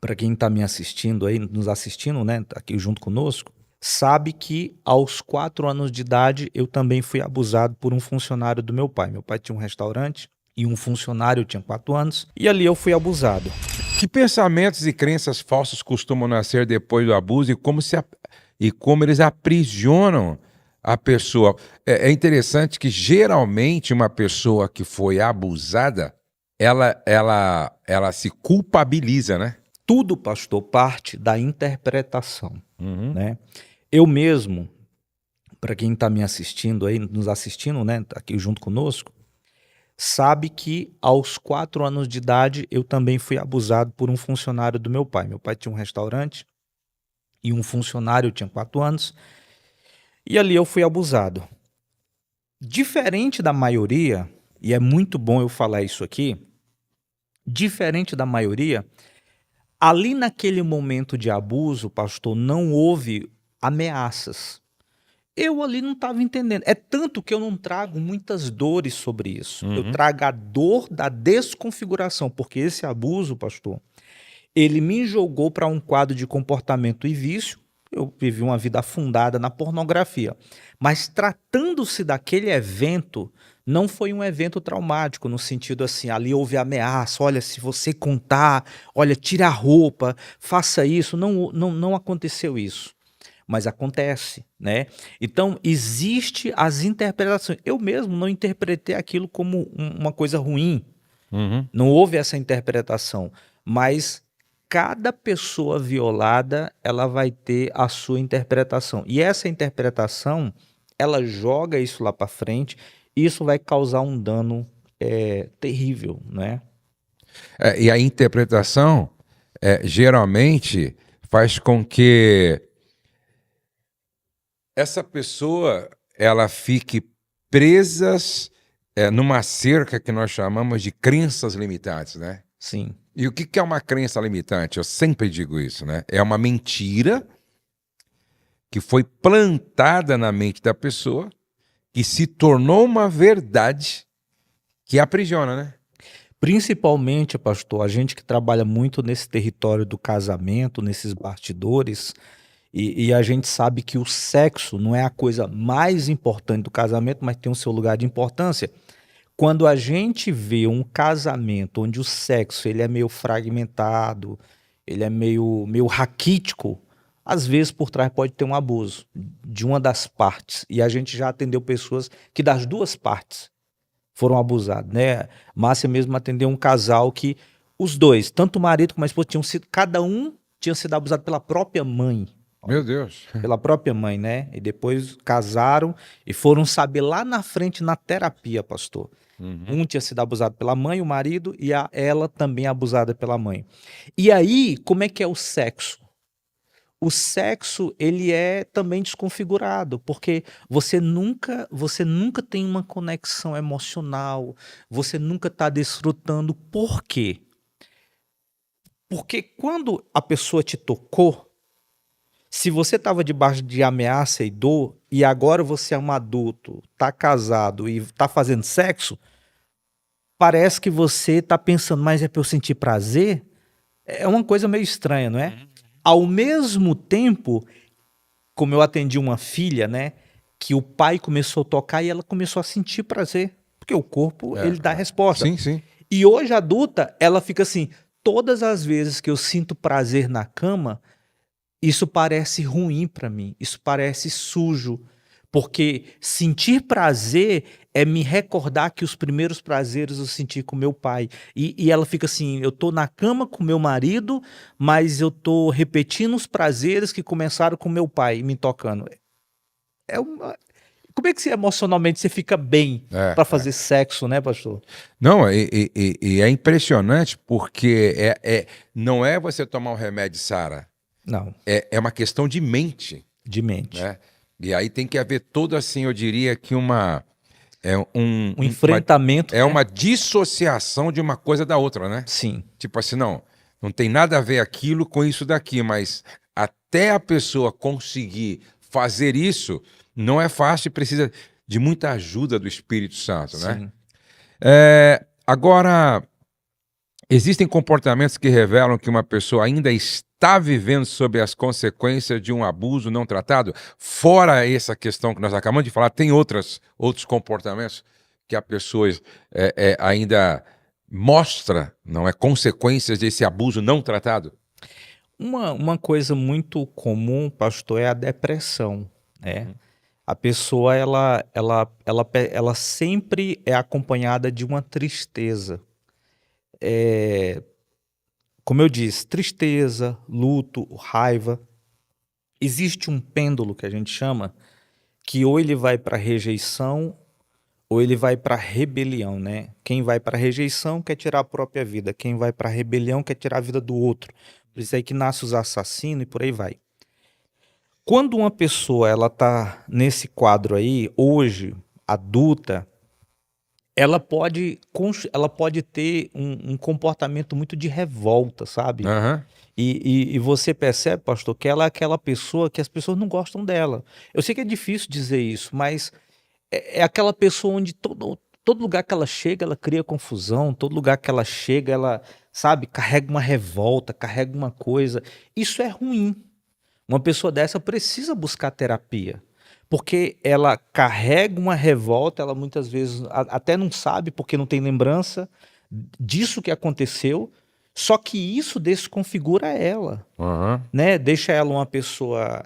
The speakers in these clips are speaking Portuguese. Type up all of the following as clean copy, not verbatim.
para quem está me assistindo aí, nos assistindo, né, tá aqui junto conosco, sabe que aos 4 anos de idade eu também fui abusado por um funcionário do meu pai. Meu pai tinha um restaurante e um funcionário tinha 4 anos e ali eu fui abusado. Que pensamentos e crenças falsas costumam nascer depois do abuso e como eles aprisionam a pessoa? É interessante que geralmente uma pessoa que foi abusada, ela se culpabiliza, né? Tudo, pastor, parte da interpretação, Uhum. né? Eu mesmo, para quem está me assistindo aí, nos assistindo, né, tá aqui junto conosco, sabe que aos 4 anos de idade eu também fui abusado por um funcionário do meu pai. Meu pai tinha um restaurante e um funcionário tinha 4 anos e ali eu fui abusado. Diferente da maioria, e é muito bom eu falar isso aqui, diferente da maioria, ali naquele momento de abuso, pastor, não houve ameaças. Eu ali não estava entendendo. É tanto que eu não trago muitas dores sobre isso. Eu trago a dor da desconfiguração, porque esse abuso, pastor, ele me jogou para um quadro de comportamento e vício. Eu vivi uma vida afundada na pornografia. Mas tratando-se daquele evento, não foi um evento traumático, no sentido assim, ali houve ameaça, olha, se você contar, olha, tira a roupa, faça isso. Não aconteceu isso. Mas acontece, né? Então, existe as interpretações. Eu mesmo não interpretei aquilo como uma coisa ruim. Uhum. Não houve essa interpretação. Mas cada pessoa violada, ela vai ter a sua interpretação. E essa interpretação, ela joga isso lá para frente, e isso vai causar um dano terrível, né? E a interpretação geralmente faz com que essa pessoa ela fique presas numa cerca que nós chamamos de crenças limitantes, né? Sim. E o que é uma crença limitante? Eu sempre digo isso, né? É uma mentira que foi plantada na mente da pessoa, que se tornou uma verdade que aprisiona, né? Principalmente, pastor, a gente que trabalha muito nesse território do casamento, nesses bastidores, e a gente sabe que o sexo não é a coisa mais importante do casamento, mas tem o seu lugar de importância. Quando a gente vê um casamento onde o sexo ele é meio fragmentado, ele é meio raquítico, às vezes por trás pode ter um abuso de uma das partes. E a gente já atendeu pessoas que das duas partes foram abusados, né? Márcia mesmo atendeu um casal que os dois, tanto o marido como a esposa, cada um tinha sido abusado pela própria mãe. Meu Deus. Pela própria mãe, né? E depois casaram e foram saber lá na frente, na terapia, pastor. Um tinha sido abusado pela mãe, o marido, e ela também abusada pela mãe. E aí, como é que é o sexo? O sexo, ele é também desconfigurado, porque você nunca tem uma conexão emocional, você nunca está desfrutando. Por quê? Porque quando a pessoa te tocou, se você estava debaixo de ameaça e dor, e agora você é um adulto, está casado e está fazendo sexo, parece que você está pensando, mas é para eu sentir prazer? É uma coisa meio estranha, não é? Ao mesmo tempo, como eu atendi uma filha, né, que o pai começou a tocar e ela começou a sentir prazer, porque o corpo, ele dá resposta. Sim, sim. E hoje, adulta, ela fica assim, todas as vezes que eu sinto prazer na cama, isso parece ruim para mim, isso parece sujo, porque sentir prazer é me recordar que os primeiros prazeres eu senti com meu pai. E ela fica assim, eu tô na cama com meu marido, mas eu tô repetindo os prazeres que começaram com meu pai, me tocando. Como é que emocionalmente você fica bem para fazer sexo, né, pastor? Não, e é impressionante porque não é você tomar um remédio, Sara. Não, É uma questão de mente, de mente. né? E aí tem que haver todo assim, eu diria que Um enfrentamento, é né? uma dissociação de uma coisa da outra, né? Sim. Tipo assim, não tem nada a ver aquilo com isso daqui, mas até a pessoa conseguir fazer isso, não é fácil e precisa de muita ajuda do Espírito Santo, né? Sim. Agora, Existem comportamentos que revelam que uma pessoa ainda está vivendo sob as consequências de um abuso não tratado? Fora essa questão que nós acabamos de falar, tem outros comportamentos que a pessoa ainda mostra, não é, consequências desse abuso não tratado? Uma coisa muito comum, pastor, é a depressão, né? A pessoa, ela sempre é acompanhada de uma tristeza. Como eu disse, tristeza, luto, raiva. Existe um pêndulo que a gente chama, que ou ele vai para rejeição ou ele vai para rebelião, né? Quem vai para rejeição quer tirar a própria vida, quem vai para rebelião quer tirar a vida do outro. Por isso aí que nasce os assassinos e por aí vai. Quando uma pessoa ela tá nesse quadro aí, hoje, adulta, ela pode ter um comportamento muito de revolta, sabe? Aham. E você percebe, pastor, que ela é aquela pessoa que as pessoas não gostam dela. Eu sei que é difícil dizer isso, mas é aquela pessoa onde todo lugar que ela chega, ela cria confusão, todo lugar que ela chega, ela, sabe, carrega uma revolta, carrega uma coisa. Isso é ruim. Uma pessoa dessa precisa buscar terapia, porque ela carrega uma revolta, ela muitas vezes até não sabe porque não tem lembrança disso que aconteceu, só que isso desconfigura ela, Aham. né? Deixa ela uma pessoa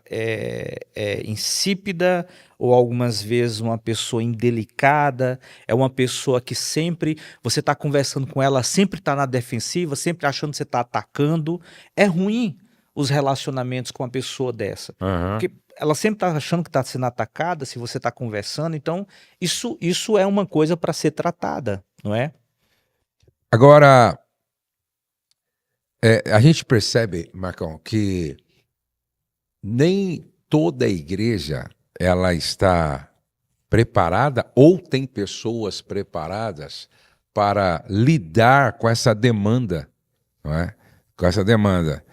insípida, ou algumas vezes uma pessoa indelicada, é uma pessoa que sempre, você está conversando com ela, sempre está na defensiva, sempre achando que você está atacando. É ruim os relacionamentos com uma pessoa dessa, Aham. porque ela sempre está achando que está sendo atacada se você está conversando, então isso é uma coisa para ser tratada, não é? Agora, a gente percebe, Marcão, que nem toda igreja ela está preparada ou tem pessoas preparadas para lidar com essa demanda, não é? Com essa demanda.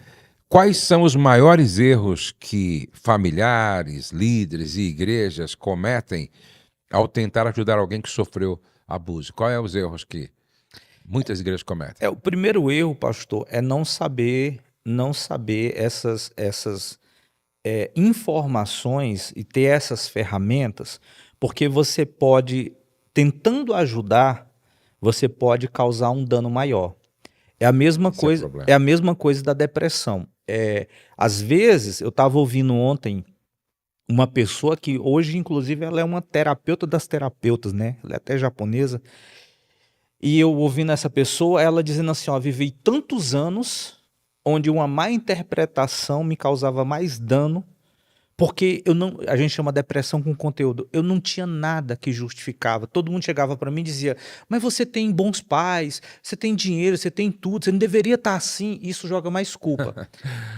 Quais são os maiores erros que familiares, líderes e igrejas cometem ao tentar ajudar alguém que sofreu abuso? Quais são os erros que muitas igrejas cometem? O primeiro erro, pastor, é não saber essas informações e ter essas ferramentas, porque você pode, tentando ajudar, você pode causar um dano maior. É a mesma Esse é o coisa, problema. é a mesma coisa da depressão. Às vezes, eu estava ouvindo ontem uma pessoa que hoje, inclusive, ela é uma terapeuta das terapeutas, né? Ela é até japonesa. E eu ouvindo essa pessoa, ela dizendo assim, ó, vivi tantos anos onde uma má interpretação me causava mais dano, porque a gente chama depressão com conteúdo. Eu não tinha nada que justificava. Todo mundo chegava para mim e dizia: "Mas você tem bons pais, você tem dinheiro, você tem tudo, você não deveria estar assim". Isso joga mais culpa.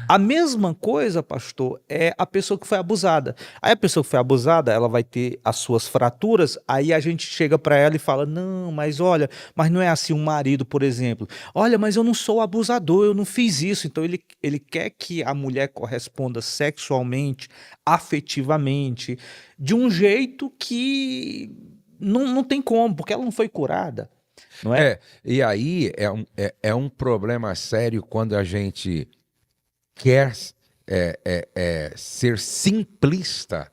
A mesma coisa, pastor, é a pessoa que foi abusada. Aí a pessoa que foi abusada, ela vai ter as suas fraturas, aí a gente chega para ela e fala: "Não, mas olha, mas não é assim um marido, por exemplo. Olha, mas eu não sou abusador, eu não fiz isso". Então ele quer que a mulher corresponda sexualmente, afetivamente, de um jeito que não tem como, porque ela não foi curada, não é? E aí é um problema sério quando a gente quer ser simplista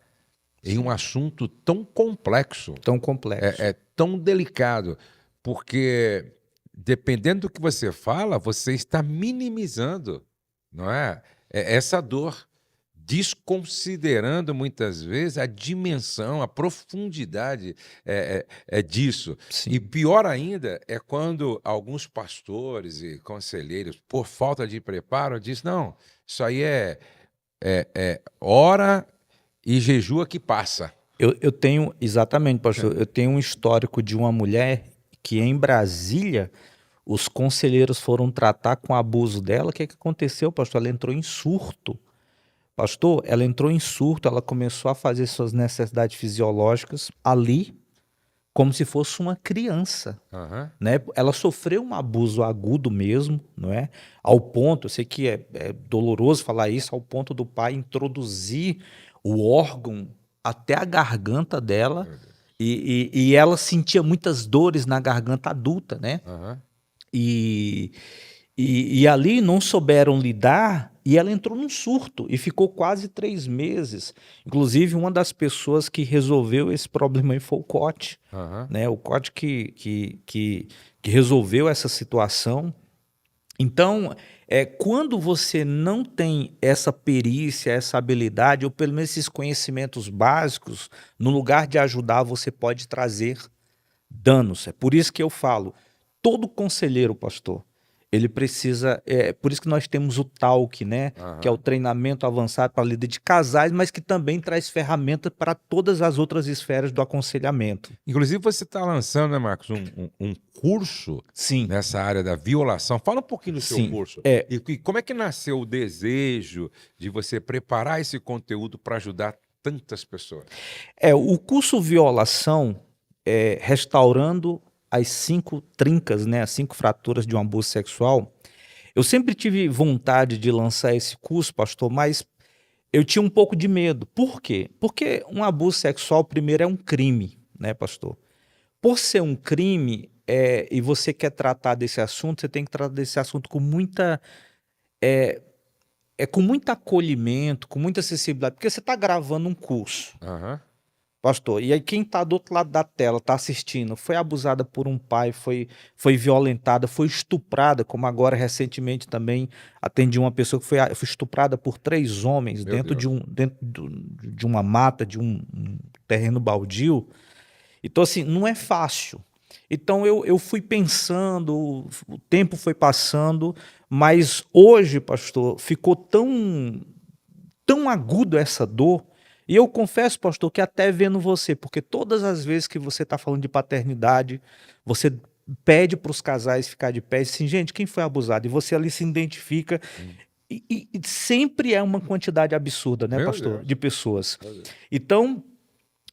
em um assunto tão complexo, Tão complexo. tão delicado, porque dependendo do que você fala, você está minimizando, não é? Essa dor, desconsiderando muitas vezes a dimensão, a profundidade disso. Sim. E pior ainda é quando alguns pastores e conselheiros, por falta de preparo, dizem: não, isso aí ora e jejua que passa. Eu tenho, exatamente, pastor, eu tenho um histórico de uma mulher que em Brasília os conselheiros foram tratar com abuso dela. O que aconteceu, pastor? Ela entrou em surto. Pastor, ela entrou em surto, ela começou a fazer suas necessidades fisiológicas ali, como se fosse uma criança, Aham. né? Ela sofreu um abuso agudo mesmo, não é? Ao ponto, eu sei que é doloroso falar isso, ao ponto do pai introduzir o órgão até a garganta dela, Meu Deus. e ela sentia muitas dores na garganta adulta, né? Aham. E, e ali não souberam lidar e ela entrou num surto e ficou quase 3 meses. Inclusive, uma das pessoas que resolveu esse problema aí foi o Cote, Aham. né? O Cote que resolveu essa situação. Então, quando você não tem essa perícia, essa habilidade, ou pelo menos esses conhecimentos básicos, no lugar de ajudar, você pode trazer danos. É por isso que eu falo, todo conselheiro, pastor, ele precisa, por isso que nós temos o talk, né, que é o Aham. treinamento avançado para líder de casais, mas que também traz ferramenta para todas as outras esferas do aconselhamento. Inclusive, você está lançando, né, Marcos, um curso Sim, nessa área da violação. Fala um pouquinho do seu sim. curso. E como é que nasceu o desejo de você preparar esse conteúdo para ajudar tantas pessoas? O curso Violação, restaurando as 5 trincas, né, as 5 fraturas de um abuso sexual. Eu sempre tive vontade de lançar esse curso, pastor, mas eu tinha um pouco de medo. Por quê? Porque um abuso sexual, primeiro, é um crime, né, pastor? Por ser um crime, e você quer tratar desse assunto, você tem que tratar desse assunto com com muito acolhimento, com muita acessibilidade, porque você está gravando um curso. Aham. Pastor, e aí quem está do outro lado da tela, está assistindo, foi abusada por um pai, foi violentada, foi estuprada, como agora recentemente também atendi uma pessoa que foi estuprada por 3 homens Meu dentro Deus. de uma mata, de um terreno baldio. Então, assim, não é fácil. Então eu fui pensando, o tempo foi passando, mas hoje, pastor, ficou tão agudo essa dor. E eu confesso, pastor, que até vendo você, porque todas as vezes que você está falando de paternidade, você pede para os casais ficar de pé e diz assim, gente, quem foi abusado? E você ali se identifica. Hum. E sempre é uma quantidade absurda, né, Meu pastor, Deus. de pessoas. Meu Deus. Então,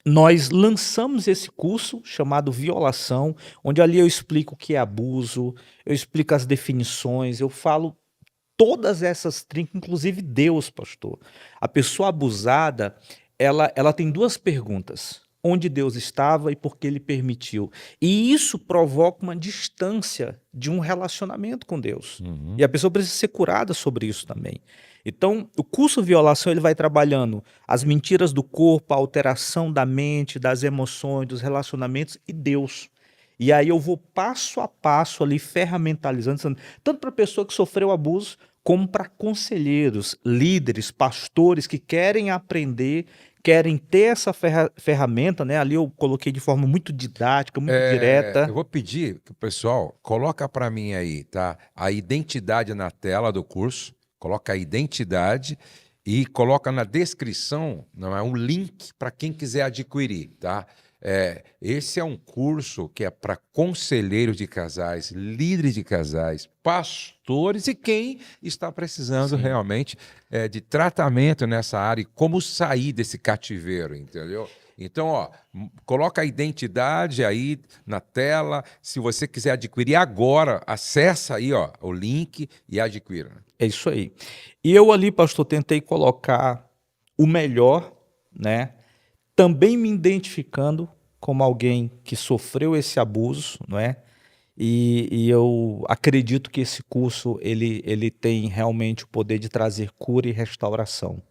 nós lançamos esse curso chamado Violação, onde ali eu explico o que é abuso, eu explico as definições, eu falo todas essas trincas, inclusive Deus, pastor. A pessoa abusada, ela tem 2 perguntas: onde Deus estava e por que ele permitiu? E isso provoca uma distância de um relacionamento com Deus. Uhum. E a pessoa precisa ser curada sobre isso também. Então, o curso Violação, ele vai trabalhando as mentiras do corpo, a alteração da mente, das emoções, dos relacionamentos e Deus. E aí eu vou passo a passo ali ferramentalizando, tanto para a pessoa que sofreu abuso, como para conselheiros, líderes, pastores que querem aprender, querem ter essa ferramenta, né? Ali eu coloquei de forma muito didática, muito Eu direta. vou pedir que o pessoal coloca para mim aí, tá? A identidade na tela do curso, coloca a identidade e coloca na descrição, não é, um link para quem quiser adquirir, tá? Esse é um curso que é para conselheiros de casais, líderes de casais, pastores e quem está precisando Sim. realmente de tratamento nessa área e como sair desse cativeiro, entendeu? Então, ó, coloca a identidade aí na tela. Se você quiser adquirir agora, acessa aí, ó, o link e adquira. É isso aí. E eu ali, pastor, tentei colocar o melhor, né? Também me identificando como alguém que sofreu esse abuso, não é? E eu acredito que esse curso ele tem realmente o poder de trazer cura e restauração.